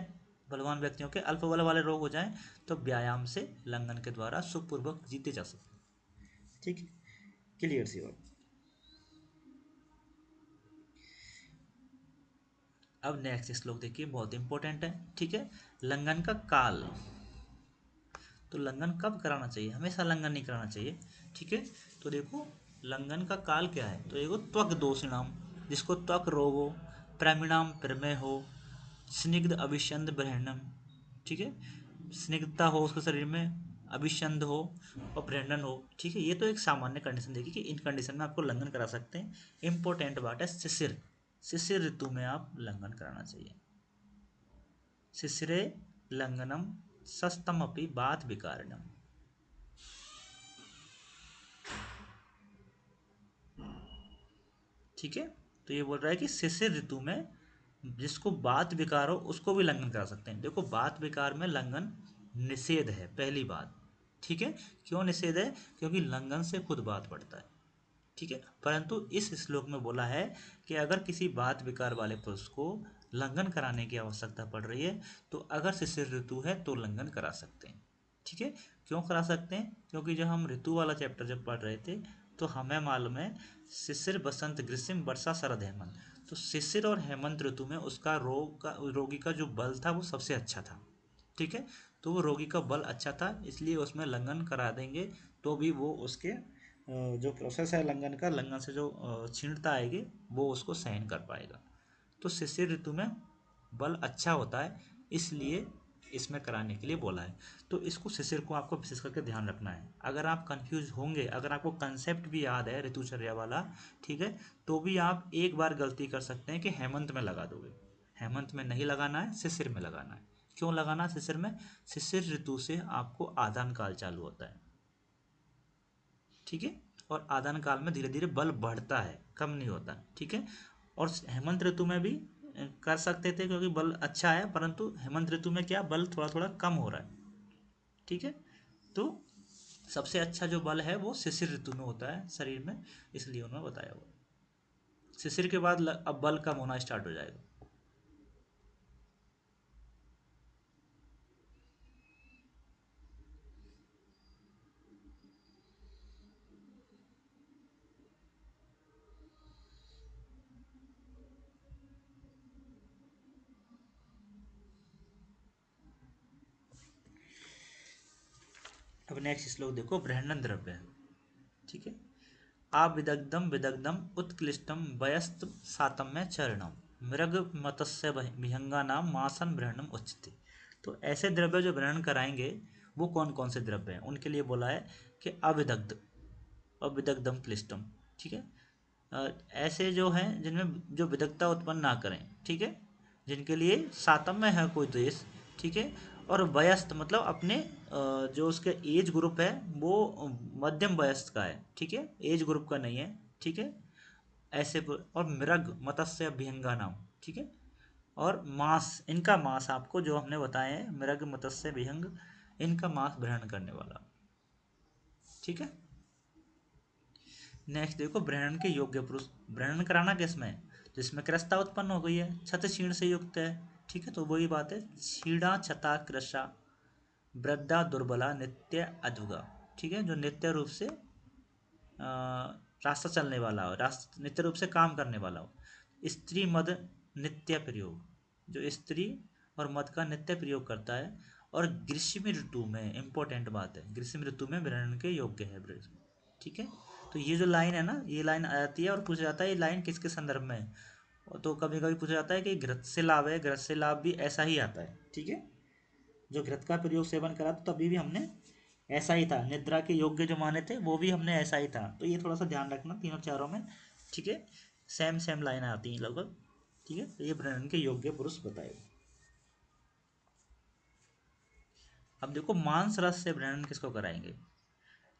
Speaker 1: बलवान व्यक्तियों के अल्प बल वाले रोग हो जाएं तो व्यायाम से, लंघन के द्वारा सुखपूर्वक जीते जा सकते हैं। ठीक है, क्लियर सी बात। अब नेक्स्ट श्लोक देखिए, बहुत इंपॉर्टेंट है। ठीक है, लंघन का काल, तो लंघन कब कराना चाहिए? हमेशा लंघन नहीं कराना चाहिए। ठीक है, तो देखो लंघन का काल क्या है, तो देखो त्वक दोषिणाम, जिसको त्वक रोग हो, प्रमिणाम प्रमेय हो, स्निग्ध अभिषंद ब्रहणम। ठीक है, स्निग्धता हो उसके शरीर में, अभिषंद हो और ब्रहणन हो। ठीक है, ये तो एक सामान्य कंडीशन देखी कि इन कंडीशन में आपको लंघन करा सकते हैं। इंपॉर्टेंट बात है शिशिर, शिशिर ऋतु में आप लंघन कराना चाहिए। शिशिरे लंघनम सस्तमपि बात विकारणम। ठीक है, तो ये बोल रहा है कि शिशिर ऋतु में जिसको बात विकार हो उसको भी लंघन करा सकते हैं। देखो बात विकार में लंघन निषेध है, पहली बात। ठीक है, क्यों निषेध है? क्योंकि लंघन से खुद बात बढ़ता है। ठीक है, परंतु इस श्लोक में बोला है कि अगर किसी बात विकार वाले पुरुष को लंघन कराने की आवश्यकता पड़ रही है तो अगर शिशिर ऋतु है तो लंघन करा सकते हैं। ठीक है, क्यों करा सकते हैं? क्योंकि जब हम ऋतु वाला चैप्टर जब पढ़ रहे थे तो हमें मालूम है शिशिर बसंत ग्रीष्म वर्षा शरद हेमंत, तो शिशिर और हेमंत ऋतु में उसका रोगी का जो बल था वो सबसे अच्छा था। ठीक है, तो वो रोगी का बल अच्छा था, इसलिए उसमें लंघन करा देंगे तो भी वो उसके जो प्रोसेस है लंघन का, लंघन से जो क्षीणता आएगी वो उसको सहन कर पाएगा। तो शिशिर ऋतु में बल अच्छा होता है, इसलिए इसमें कराने के लिए बोला है। तो इसको शिशिर को आपको विशेष करके ध्यान रखना है। अगर आप कंफ्यूज होंगे, अगर आपको कंसेप्ट भी याद है ऋतुचर्या वाला, ठीक है, तो भी आप एक बार गलती कर सकते हैं कि हेमंत में लगा दोगे। हेमंत में नहीं लगाना है, शिशिर में लगाना है। क्यों लगाना है शिशिर में? शिशिर ऋतु से आपको आदान काल चालू होता है। ठीक है, और आदान काल में धीरे धीरे बल बढ़ता है, कम नहीं होता। ठीक है, और हेमंत ऋतु में भी कर सकते थे क्योंकि बल अच्छा है, परंतु हेमंत ऋतु में क्या, बल थोड़ा थोड़ा कम हो रहा है। ठीक है, तो सबसे अच्छा जो बल है वो शिशिर ऋतु में होता है शरीर में, इसलिए उन्होंने बताया हुआ। शिशिर के बाद अब बल कम होना स्टार्ट हो जाएगा। अब नेक्स्ट श्लोक देखो, बृहन्नन द्रव्य। ठीक है, आविदग्धम विदग्धम उत्क्लिष्टम वयस्त सातम्य चरणम मृग मतस्य विहंगा नाम मासन ब्रहणम उच्यते। तो ऐसे द्रव्य जो ग्रहण कराएंगे वो कौन कौन से द्रव्य हैं, उनके लिए बोला है कि अविदग्ध, अविदग्धम क्लिष्टम। ठीक है। ऐसे जो हैं जिनमें जो विदग्धता उत्पन्न ना करें, ठीक है, जिनके लिए सातम में है कोई देश, ठीक है, और वयस्क मतलब अपने जो उसके एज ग्रुप है वो मध्यम वयस्क का है, ठीक है, एज ग्रुप का नहीं है, ठीक है, और मृग मत्स्य विहंगा नाम, ठीक है, और मांस, इनका मांस आपको जो हमने बताए हैं मृग मत्स्य विहंग, इनका मांस ग्रहण करने वाला, ठीक है। नेक्स्ट देखो ब्रहण के योग्य पुरुष, ब्रहण कराना किसमें, जिसमें कृष्णता उत्पन्न हो गई है, छत क्षीण से युक्त है, ठीक है, तो वही बात है, क्षीणा छता कृषा वृद्धा दुर्बला नित्य अधुगा, ठीक है, जो नित्य रूप से रास्ता चलने वाला हो, रास्ता नित्य रूप से काम करने वाला हो। स्त्री मद नित्य प्रयोग, जो स्त्री और मद का नित्य प्रयोग करता है, और ग्रीष्म ऋतु में, इंपॉर्टेंट बात है, ग्रीष्म ऋतु में ब्रहण के योग्य है ब्रज, ठीक है। तो ये जो लाइन है ना, ये लाइन आ जाती है और पूछा जाता है ये लाइन किसके संदर्भ में है, तो कभी कभी पूछा जाता है कि घृत से लाभ है, घृत से लाभ भी ऐसा ही आता है, ठीक है, जो घृत का प्रयोग सेवन करा तो तभी भी हमने ऐसा ही था, निद्रा के योग्य जो माने थे वो भी हमने ऐसा ही था, तो ये थोड़ा सा ध्यान रखना तीनों चारों में, ठीक है, सेम सेम लाइन आती हैं लगभग, ठीक है, तो ये ब्रहण के योग्य पुरुष बताए। अब देखो मांस रस से ब्रहण किसको कराएंगे,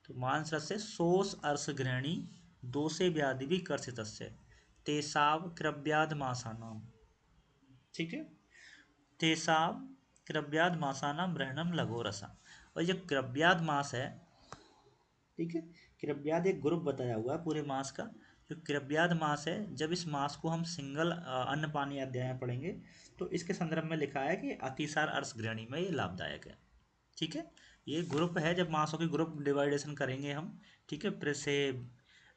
Speaker 1: तो मांस रस से सोस अर्स ग्रहणी दोषे व्याधि भी कर्षित तेसाव क्रव्याद मासानाम, ठीक है, तेसाव क्रव्याद मासानाम ब्रहणम लगो रसा। और ये क्रव्याद मास है, ठीक है, कृव्याद एक ग्रुप बताया हुआ है पूरे मास का, जो कृव्याद मास है, जब इस मास को हम सिंगल अन्न पानी अध्याय में पढ़ेंगे तो इसके संदर्भ में लिखा है कि अतिसार अर्श ग्रहणी में ये लाभदायक है, ठीक है। ये ग्रुप है, जब मासों के ग्रुप डिवाइडेशन करेंगे हम, ठीक है, प्रेसे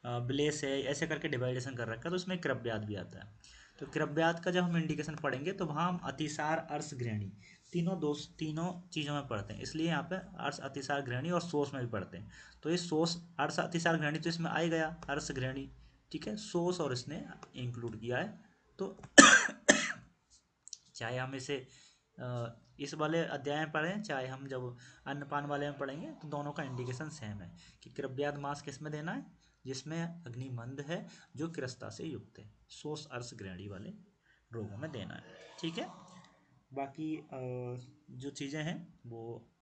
Speaker 1: ब्लेस है, ऐसे करके डिवाइडेशन कर रखा है, तो उसमें क्रव्याद भी आता है। तो क्रव्याद का जब हम इंडिकेशन पढ़ेंगे तो वहाँ हम अतिसार अर्श ग्रहणी तीनों चीज़ों में पढ़ते हैं, इसलिए यहाँ पे अर्श अतिसार ग्रहणी और सोस में भी पढ़ते हैं। तो ये सोस अर्श अतिसार ग्रहणी तो इसमें आ ही गया, अर्श ग्रहणी, ठीक है, सोस और इसने इंक्लूड किया है। तो चाहे हम इसे इस वाले अध्याय में पढ़ें, चाहे हम जब अन्नपान वाले में पढ़ेंगे, तो दोनों का इंडिकेशन सेम है कि कृव्याद मास किस में देना है, जिसमें अग्निमंद है, जो कृष्णता से युक्त है, सोस अर्श ग्रहणी वाले रोगों में देना है, ठीक है। बाकी जो चीज़ें हैं वो